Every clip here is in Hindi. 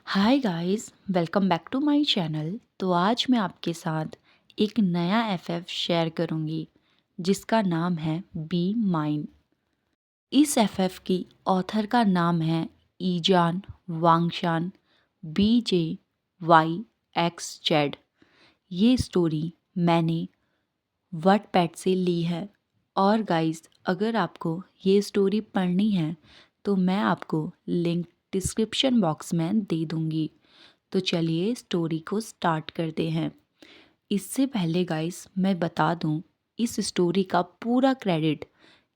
Hi guys, welcome back to my channel. तो आज मैं आपके साथ एक नया एफएफ शेयर करूंगी जिसका नाम है बी माइन। इस एफएफ की ऑथर का नाम है ईजान वांगशान BJYXZ। ये स्टोरी मैंने वटपैड से ली है। और गाइस, अगर आपको ये स्टोरी पढ़नी है तो मैं आपको लिंक डिस्क्रिप्शन बॉक्स में दे दूंगी। तो चलिए स्टोरी को स्टार्ट करते हैं। इससे पहले गाइस मैं बता दूं, इस स्टोरी का पूरा क्रेडिट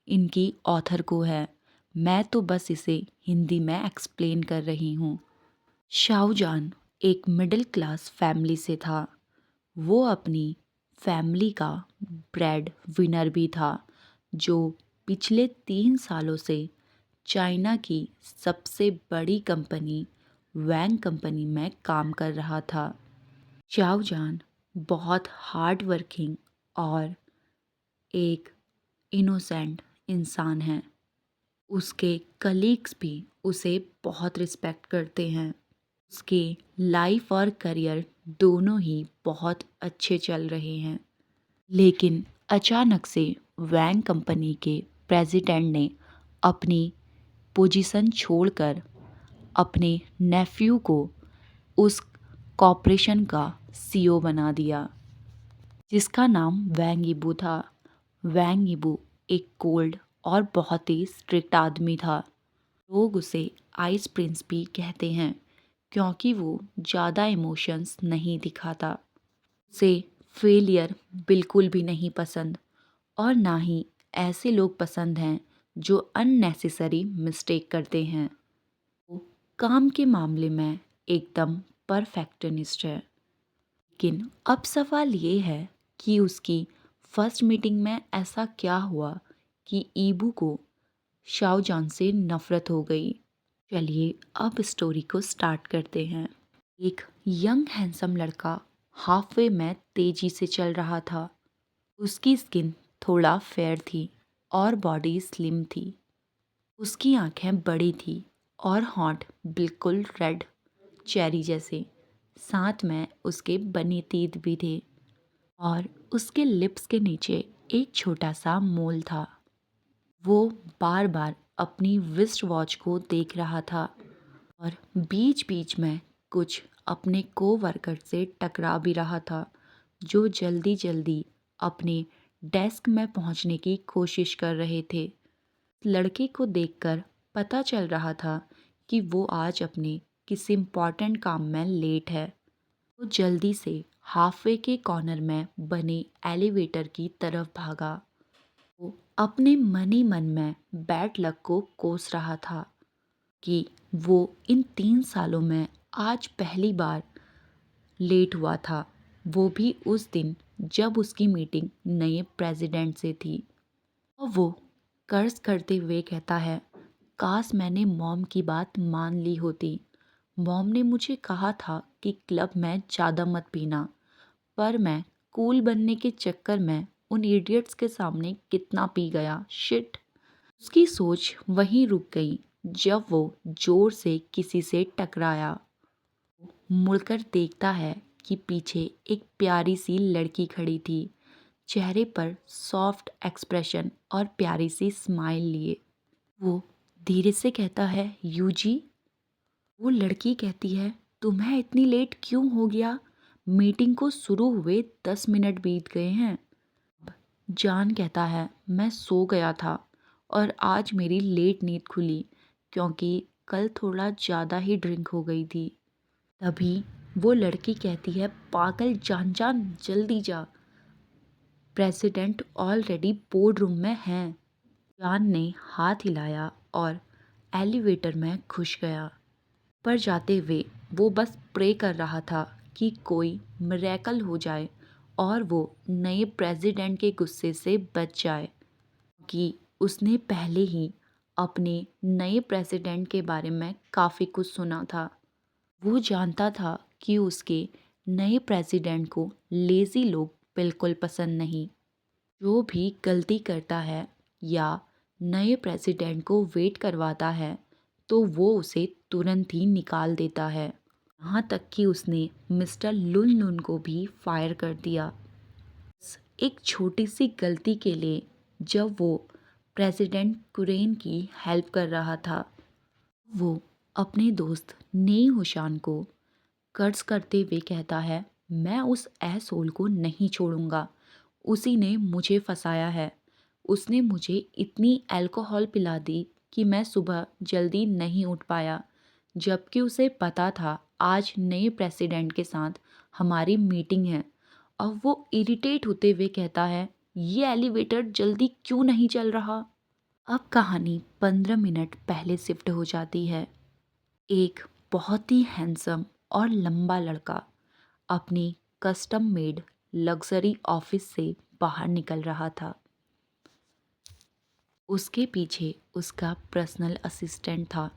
इनकी ऑथर को है। मैं तो बस इसे हिंदी में एक्सप्लेन कर रही हूँ। शाहजहान एक मिडिल क्लास फैमिली से था। वो अपनी फैमिली का ब्रेड विनर भी था, जो पिछले 3 सालों से चाइना की सबसे बड़ी कंपनी वैंग कंपनी में काम कर रहा था। शाहजहान बहुत हार्ड वर्किंग और एक इनोसेंट इंसान है। उसके कलीग्स भी उसे बहुत रिस्पेक्ट करते हैं। उसके लाइफ और करियर दोनों ही बहुत अच्छे चल रहे हैं। लेकिन अचानक से वैंग कंपनी के प्रेसिडेंट ने अपनी पोजीशन छोड़कर अपने नेफ्यू को उस कॉर्पोरेशन का सीईओ बना दिया, जिसका नाम वैंग यीबू था। वैंग यीबू एक कोल्ड और बहुत ही स्ट्रिक्ट आदमी था। लोग उसे आइस प्रिंस भी कहते हैं, क्योंकि वो ज़्यादा इमोशंस नहीं दिखाता। उसे फेलियर बिल्कुल भी नहीं पसंद, और ना ही ऐसे लोग पसंद हैं जो अननेसेसरी मिस्टेक करते हैं। वो काम के मामले में एकदम परफेक्शनिस्ट है। लेकिन अब सवाल ये है कि उसकी फर्स्ट मीटिंग में ऐसा क्या हुआ कि ईबू को शाओजान से नफरत हो गई। चलिए अब स्टोरी को स्टार्ट करते हैं। एक यंग हैंडसम लड़का हाफवे में तेजी से चल रहा था। उसकी स्किन थोड़ा फेयर थी और बॉडी स्लिम थी। उसकी आंखें बड़ी थी और होंठ बिल्कुल रेड चेरी जैसे। साथ में उसके बने तेत भी थे और उसके लिप्स के नीचे एक छोटा सा मोल था। वो बार बार अपनी रिस्ट वॉच को देख रहा था और बीच बीच में कुछ अपने कोवर्कर से टकरा भी रहा था, जो जल्दी जल्दी अपने डेस्क में पहुंचने की कोशिश कर रहे थे। लड़के को देखकर पता चल रहा था कि वो आज अपने किसी इम्पॉर्टेंट काम में लेट है। वो जल्दी से हाफवे के कॉर्नर में बने एलिवेटर की तरफ भागा। वो अपने मन ही मन में बैड लक को कोस रहा था कि वो इन 3 सालों में आज पहली बार लेट हुआ था, वो भी उस दिन जब उसकी मीटिंग नए प्रेसिडेंट से थी। और वो कर्ज करते हुए कहता है, काश मैंने मॉम की बात मान ली होती। मॉम ने मुझे कहा था कि क्लब में ज़्यादा मत पीना, पर मैं कूल बनने के चक्कर में उन इडियट्स के सामने कितना पी गया। शिट। उसकी सोच वहीं रुक गई जब वो जोर से किसी से टकराया। मुड़कर देखता है कि पीछे एक प्यारी सी लड़की खड़ी थी, चेहरे पर सॉफ्ट एक्सप्रेशन और प्यारी सी स्माइल लिए। वो धीरे से कहता है, यूजी। वो लड़की कहती है, तुम्हें इतनी लेट क्यों हो गया? मीटिंग को शुरू हुए 10 मिनट बीत गए हैं। जान कहता है, मैं सो गया था और आज मेरी लेट नींद खुली क्योंकि कल थोड़ा ज़्यादा ही ड्रिंक हो गई थी। तभी वो लड़की कहती है, पागल जान जान, जल्दी जा, प्रेसिडेंट ऑलरेडी बोर्ड रूम में हैं। जान ने हाथ हिलाया और एलिवेटर में घुस गया। पर जाते हुए वो बस प्रे कर रहा था कि कोई मिरेकल हो जाए और वो नए प्रेसिडेंट के गुस्से से बच जाए, कि उसने पहले ही अपने नए प्रेसिडेंट के बारे में काफ़ी कुछ सुना था। वो जानता था कि उसके नए प्रेसिडेंट को लेज़ी लोग बिल्कुल पसंद नहीं। जो भी गलती करता है या नए प्रेसिडेंट को वेट करवाता है तो वो उसे तुरंत ही निकाल देता है। यहाँ तक कि उसने मिस्टर लुन लुन को भी फायर कर दिया। एक छोटी सी गलती के लिए जब वो प्रेसिडेंट कुरेन की हेल्प कर रहा था, वो अपने दोस्त नेई हुशान को कर्ज करते हुए कहता है, मैं उस एसोल को नहीं छोड़ूंगा। उसी ने मुझे फंसाया है। उसने मुझे इतनी अल्कोहल पिला दी कि मैं सुबह जल्दी नहीं उठ पाया, जबकि उसे पता था आज नए प्रेसिडेंट के साथ हमारी मीटिंग है। अब वो इरिटेट होते हुए कहता है, ये एलिवेटर जल्दी क्यों नहीं चल रहा। अब कहानी 15 मिनट पहले शिफ्ट हो जाती है। एक बहुत ही हैंडसम और लंबा लड़का अपनी कस्टम मेड लग्जरी ऑफिस से बाहर निकल रहा था। उसके पीछे उसका पर्सनल असिस्टेंट था।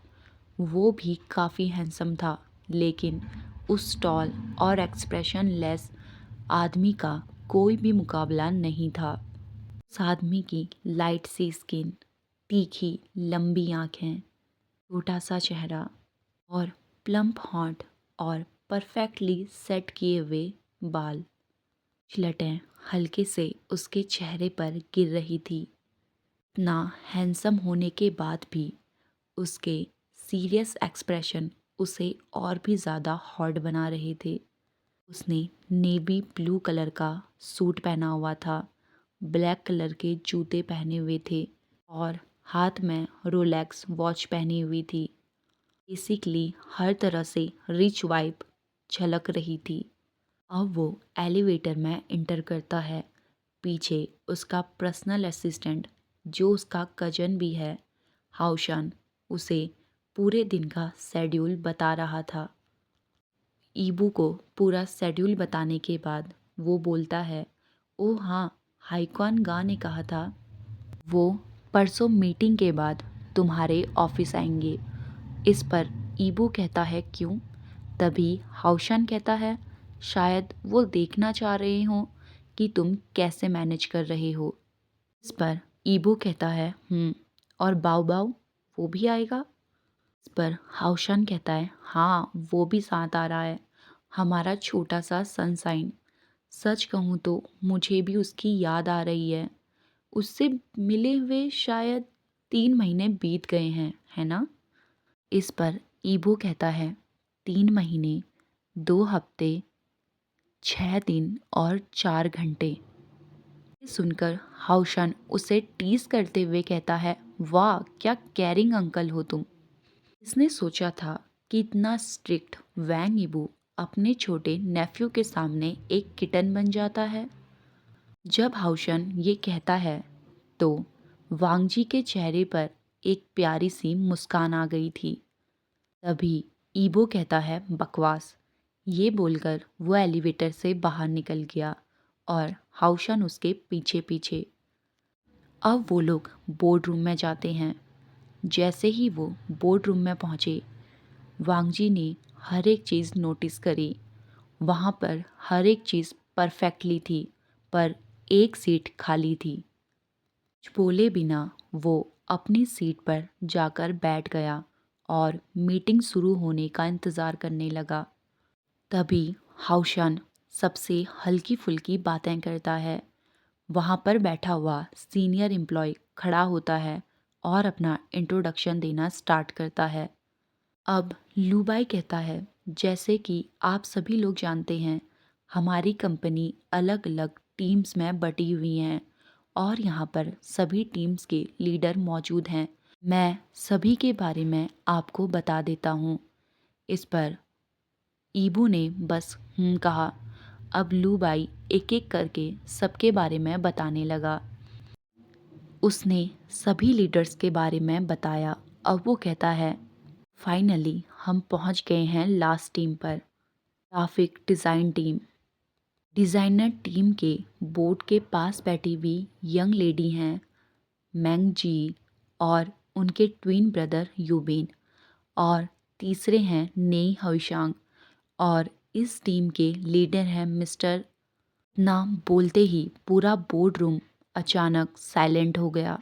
वो भी काफ़ी हैंडसम था, लेकिन उस टॉल और एक्सप्रेशन लेस आदमी का कोई भी मुकाबला नहीं था। उस आदमी की लाइट सी स्किन, तीखी लंबी आँखें, छोटा सा चेहरा और प्लम्प हॉट और परफेक्टली सेट किए हुए बाल। कुछ लटें हल्के से उसके चेहरे पर गिर रही थी। इतना हैंडसम होने के बाद भी उसके सीरियस एक्सप्रेशन उसे और भी ज़्यादा हॉट बना रहे थे। उसने नेवी ब्लू कलर का सूट पहना हुआ था, ब्लैक कलर के जूते पहने हुए थे और हाथ में रोलेक्स वॉच पहनी हुई थी। बेसिकली हर तरह से रिच वाइब झलक रही थी। अब वो एलिवेटर में इंटर करता है। पीछे उसका पर्सनल असिस्टेंट, जो उसका कजन भी है हाउशान, उसे पूरे दिन का शेड्यूल बता रहा था। ईबू को पूरा शेड्यूल बताने के बाद वो बोलता है, ओ हाँ, हाइक्वान गा ने कहा था वो परसों मीटिंग के बाद तुम्हारे ऑफिस आएंगे। इस पर ईबू कहता है, क्यों? तभी हाउशान कहता है, शायद वो देखना चाह रहे हो कि तुम कैसे मैनेज कर रहे हो। इस पर ईबू कहता है, और बाऊ बाऊ वो भी आएगा? इस पर हाउशान कहता है, हाँ वो भी साथ आ रहा है, हमारा छोटा सा सनसाइन। सच कहूँ तो मुझे भी उसकी याद आ रही है। उससे मिले हुए शायद 3 महीने बीत गए हैं, है ना? इस पर ईबो कहता है, 3 महीने, 2 हफ्ते, 6 दिन और 4 घंटे। ये सुनकर हाउशान उसे टीज करते हुए कहता है, वाह क्या कैरिंग अंकल हो तुम। इसने सोचा था कि इतना स्ट्रिक्ट वैंग ईबू अपने छोटे नेफ्यू के सामने एक किटन बन जाता है। जब हाउशन ये कहता है तो वांगजी के चेहरे पर एक प्यारी सी मुस्कान आ गई थी। तभी ईबो कहता है, बकवास। ये बोलकर वो एलिवेटर से बाहर निकल गया और हाउशन उसके पीछे पीछे। अब वो लोग बोर्ड रूम में जाते हैं। जैसे ही वो बोर्ड रूम में पहुँचे, वांगजी ने हर एक चीज़ नोटिस करी। वहाँ पर हर एक चीज़ परफेक्टली थी, पर एक सीट खाली थी। कुछ बोले बिना वो अपनी सीट पर जाकर बैठ गया और मीटिंग शुरू होने का इंतज़ार करने लगा। तभी हाउशान सबसे हल्की फुल्की बातें करता है। वहाँ पर बैठा हुआ सीनियर एम्प्लॉय खड़ा होता है और अपना इंट्रोडक्शन देना स्टार्ट करता है। अब लूबाई कहता है, जैसे कि आप सभी लोग जानते हैं, हमारी कंपनी अलग अलग टीम्स में बटी हुई हैं और यहाँ पर सभी टीम्स के लीडर मौजूद हैं। मैं सभी के बारे में आपको बता देता हूँ। इस पर ईबू ने बस कहा। अब लूबाई एक एक करके सबके बारे में बताने लगा। उसने सभी लीडर्स के बारे में बताया। अब वो कहता है, फाइनली हम पहुंच गए हैं लास्ट टीम पर, graphic design team. Designer team के बोर्ड के पास बैठी हुई यंग लेडी हैं मैंग जी और उनके ट्विन ब्रदर यूबिन, और तीसरे हैं नेई हविशांग, और इस टीम के लीडर हैं मिस्टर। नाम बोलते ही पूरा बोर्ड रूम अचानक साइलेंट हो गया।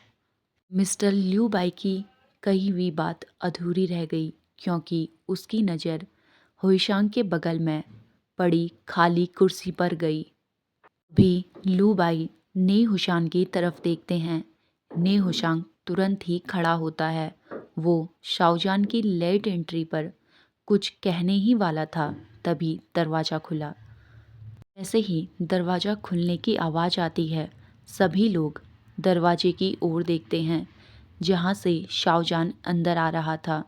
मिस्टर ल्यू बाई की कही हुई बात अधूरी रह गई, क्योंकि उसकी नज़र हुईशांग के बगल में पड़ी खाली कुर्सी पर गई। भी लू बाई ने हुशान की तरफ देखते हैं। ने हुशांग तुरंत ही खड़ा होता है। वो शाओजान की लेट एंट्री पर कुछ कहने ही वाला था, तभी दरवाज़ा खुला। जैसे ही दरवाज़ा खुलने की आवाज़ आती है, सभी लोग दरवाजे की ओर देखते हैं जहाँ से शाओजान अंदर आ रहा था।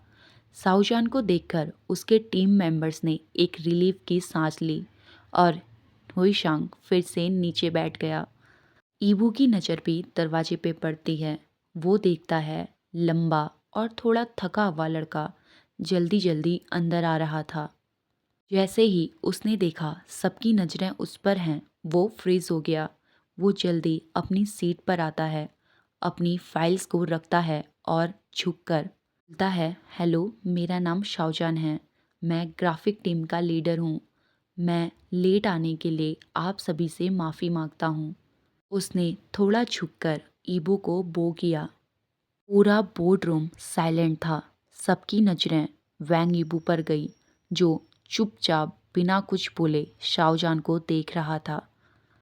शाओजान को देखकर उसके टीम मेंबर्स ने एक रिलीफ की सांस ली और हुईशांग फिर से नीचे बैठ गया। ईबू की नज़र भी दरवाजे पे पड़ती है। वो देखता है लंबा और थोड़ा थका हुआ लड़का जल्दी जल्दी अंदर आ रहा था। जैसे ही उसने देखा सबकी नज़रें उस पर हैं, वो फ्रीज हो गया। वो जल्दी अपनी सीट पर आता है, अपनी फाइल्स को रखता है और झुककर बोलता है, हेलो, मेरा नाम शाओजान है। मैं ग्राफिक टीम का लीडर हूँ। मैं लेट आने के लिए आप सभी से माफ़ी मांगता हूँ। उसने थोड़ा झुककर ईबू को बो किया। पूरा बोर्ड रूम साइलेंट था। सबकी नज़रें वैंग ईबू पर गई, जो चुपचाप बिना कुछ बोले शाओजान को देख रहा था।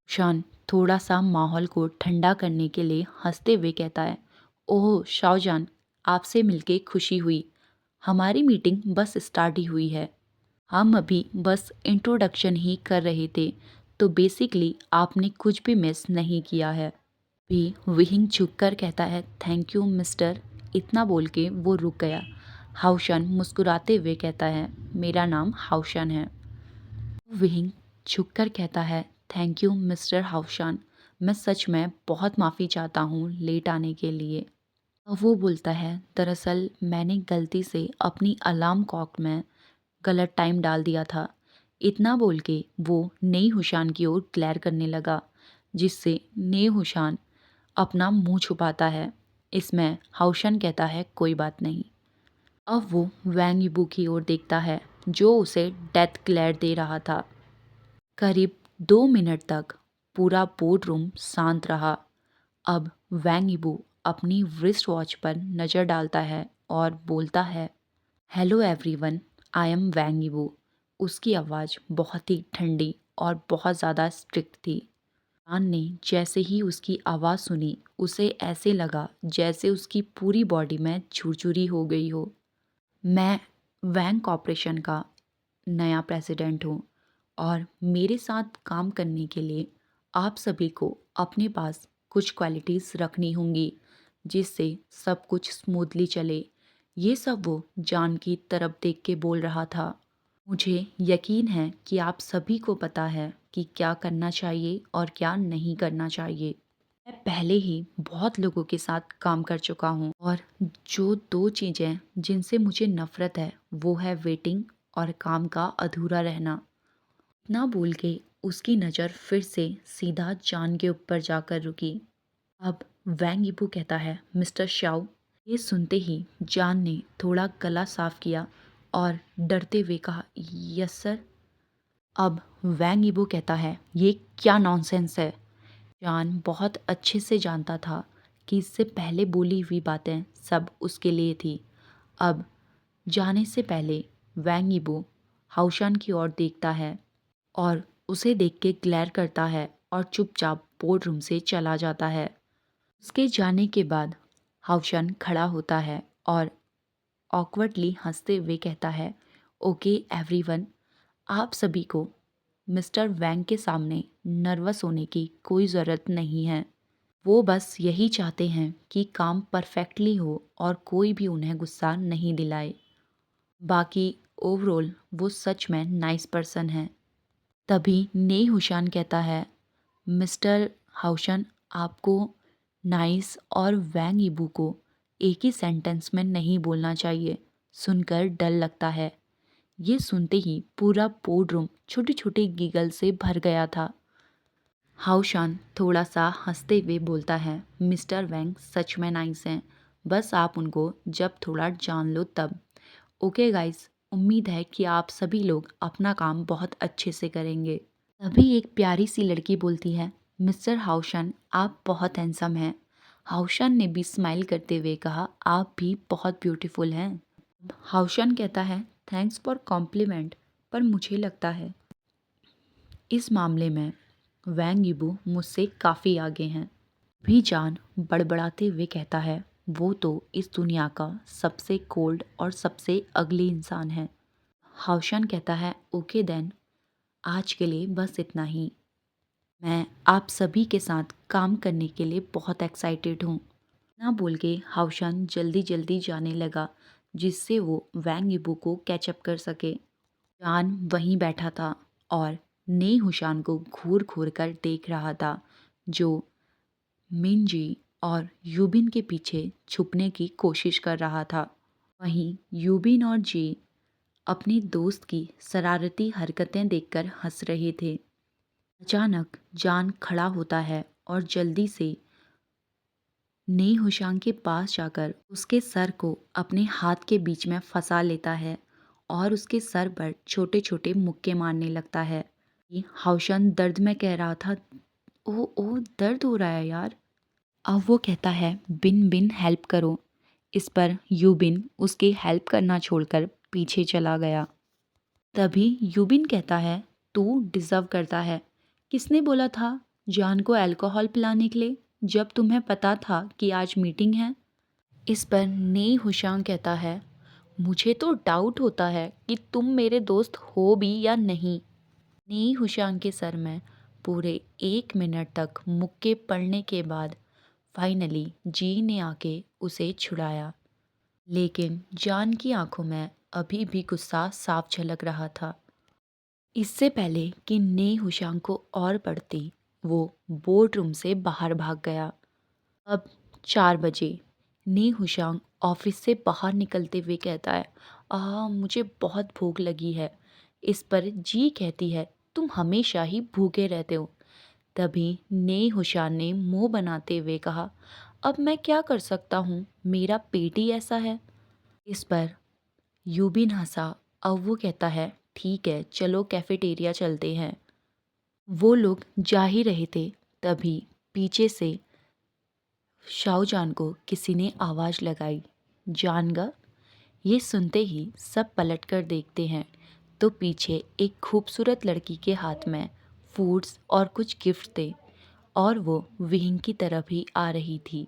शान थोड़ा सा माहौल को ठंडा करने के लिए हंसते हुए कहता है, ओह शाओजान, आपसे मिलके खुशी हुई। हमारी मीटिंग बस स्टार्ट ही हुई है। हम अभी बस इंट्रोडक्शन ही कर रहे थे, तो बेसिकली आपने कुछ भी मिस नहीं किया है। भी विहिंग झुककर कहता है, थैंक यू मिस्टर। इतना बोल के वो रुक गया। हाउशन मुस्कुराते हुए कहता है, मेरा नाम हाउशन है। विहिंग झुककर कहता है, थैंक यू मिस्टर हाउशन। मैं सच में बहुत माफ़ी चाहता हूँ लेट आने के लिए। वो बोलता है, दरअसल मैंने गलती से अपनी अलार्म क्लॉक में गलत टाइम डाल दिया था। इतना बोल के वो नई हुशान की ओर ग्लेर करने लगा, जिससे नई हुशान अपना मुंह छुपाता है। इसमें हाउशन कहता है, कोई बात नहीं। अब वो वैंग यीबू की ओर देखता है, जो उसे डेथ ग्लेयर दे रहा था। करीब 2 मिनट तक पूरा बोर्ड रूम शांत रहा। अब वैंग यीबू अपनी रिस्ट वॉच पर नज़र डालता है और बोलता है, हेलो एवरीवन, आई एम वैंग यीबू। उसकी आवाज़ बहुत ही ठंडी और बहुत ज़्यादा स्ट्रिक्ट थी। जान ने जैसे ही उसकी आवाज़ सुनी, उसे ऐसे लगा जैसे उसकी पूरी बॉडी में झुरझुरी हो गई हो। मैं वैंग कॉर्पोरेशन का नया प्रेसिडेंट हूँ और मेरे साथ काम करने के लिए आप सभी को अपने पास कुछ क्वालिटीज़ रखनी होंगी, जिससे सब कुछ स्मूथली चले। ये सब वो जान की तरफ देख के बोल रहा था। मुझे यकीन है कि आप सभी को पता है कि क्या करना चाहिए और क्या नहीं करना चाहिए। मैं पहले ही बहुत लोगों के साथ काम कर चुका हूँ और जो दो चीज़ें जिनसे मुझे नफ़रत है, वो है वेटिंग और काम का अधूरा रहना। इतना बोल के उसकी नज़र फिर से सीधा जान के ऊपर जाकर रुकी। अब वैंग यीबू कहता है, मिस्टर शाओ। ये सुनते ही जान ने थोड़ा गला साफ किया और डरते हुए कहा, यस सर। अब वैंग यीबू कहता है, ये क्या नॉनसेंस है। जान बहुत अच्छे से जानता था कि इससे पहले बोली हुई बातें सब उसके लिए थी। अब जाने से पहले वैंग यीबू हाउशान की ओर देखता है और उसे देख के ग्लेर करता है और चुपचाप बोर्ड रूम से चला जाता है। उसके जाने के बाद हाउशान खड़ा होता है और ऑकवर्डली हंसते हुए कहता है, ओके एवरीवन, आप सभी को मिस्टर वैंग के सामने नर्वस होने की कोई ज़रूरत नहीं है। वो बस यही चाहते हैं कि काम परफेक्टली हो और कोई भी उन्हें गुस्सा नहीं दिलाए। बाकी ओवरऑल वो सच में नाइस पर्सन है। तभी ने हुशान कहता है, मिस्टर हाउशन, आपको नाइस और वैंग यीबू को एक ही सेंटेंस में नहीं बोलना चाहिए। सुनकर डर लगता है। ये सुनते ही पूरा बोर्ड रूम छोटे छोटे गीगल से भर गया था। हाउशान थोड़ा सा हंसते हुए बोलता है, मिस्टर वैंग सच में नाइस हैं, बस आप उनको जब थोड़ा जान लो तब। ओके गाइस, उम्मीद है कि आप सभी लोग अपना काम बहुत अच्छे से करेंगे। तभी एक प्यारी सी लड़की बोलती है, मिस्टर हाउशन, आप बहुत हैंडसम हैं। हाउशन ने भी स्माइल करते हुए कहा, आप भी बहुत ब्यूटीफुल हैं। हाउशन कहता है, थैंक्स फॉर कॉम्प्लीमेंट। पर मुझे लगता है इस मामले में वैंग यीबू मुझसे काफ़ी आगे हैं। भी जान बड़बड़ाते हुए कहता है, वो तो इस दुनिया का सबसे कोल्ड और सबसे अगली इंसान है। हाउशान कहता है, ओके देन, आज के लिए बस इतना ही। मैं आप सभी के साथ काम करने के लिए बहुत एक्साइटेड हूँ। ना बोल के हाउशान जल्दी जल्दी जाने लगा, जिससे वो वैंग यीबू को कैचअप कर सके। जान वहीं बैठा था और ने हुशान को घूर घूर कर देख रहा था, जो मिनजी और यूबिन के पीछे छुपने की कोशिश कर रहा था। वहीं यूबिन और जी अपने दोस्त की शरारती हरकतें देखकर हंस रहे थे। अचानक जान खड़ा होता है और जल्दी से ने हुशांग के पास जाकर उसके सर को अपने हाथ के बीच में फंसा लेता है और उसके सर पर छोटे छोटे मुक्के मारने लगता है। ये हाउशन दर्द में कह रहा था, ओ दर्द हो रहा है यार। अब वो कहता है, बिन बिन हेल्प करो। इस पर यूबिन उसकी हेल्प करना छोड़कर पीछे चला गया। तभी यूबिन कहता है, तू डिज़र्व करता है। किसने बोला था जान को अल्कोहल पिलाने के लिए, जब तुम्हें पता था कि आज मीटिंग है? इस पर ने हुशांग कहता है, मुझे तो डाउट होता है कि तुम मेरे दोस्त हो भी या नहीं। ने हुशांग के सर में पूरे 1 मिनट तक मुक्के पड़ने के बाद फाइनली जी ने आके उसे छुड़ाया। लेकिन जान की आंखों में अभी भी गुस्सा साफ झलक रहा था। इससे पहले कि ने हुशांग को और पड़ती, वो बोर्ड रूम से बाहर भाग गया। अब 4 बजे ने हुशांग ऑफिस से बाहर निकलते हुए कहता है, मुझे बहुत भूख लगी है। इस पर जी कहती है, तुम हमेशा ही भूखे रहते हो। तभी ने हुशान ने मुंह बनाते हुए कहा, अब मैं क्या कर सकता हूँ, मेरा पेट ही ऐसा है। इस पर यूबिन हंसा। अब वो कहता है, ठीक है चलो कैफेटेरिया चलते हैं। वो लोग जा ही रहे थे, तभी पीछे से शाओजान को किसी ने आवाज़ लगाई, जानगा। ये सुनते ही सब पलटकर देखते हैं तो पीछे एक खूबसूरत लड़की के हाथ में फूड्स और कुछ गिफ्ट थे और वो विहिंग की तरफ ही आ रही थी।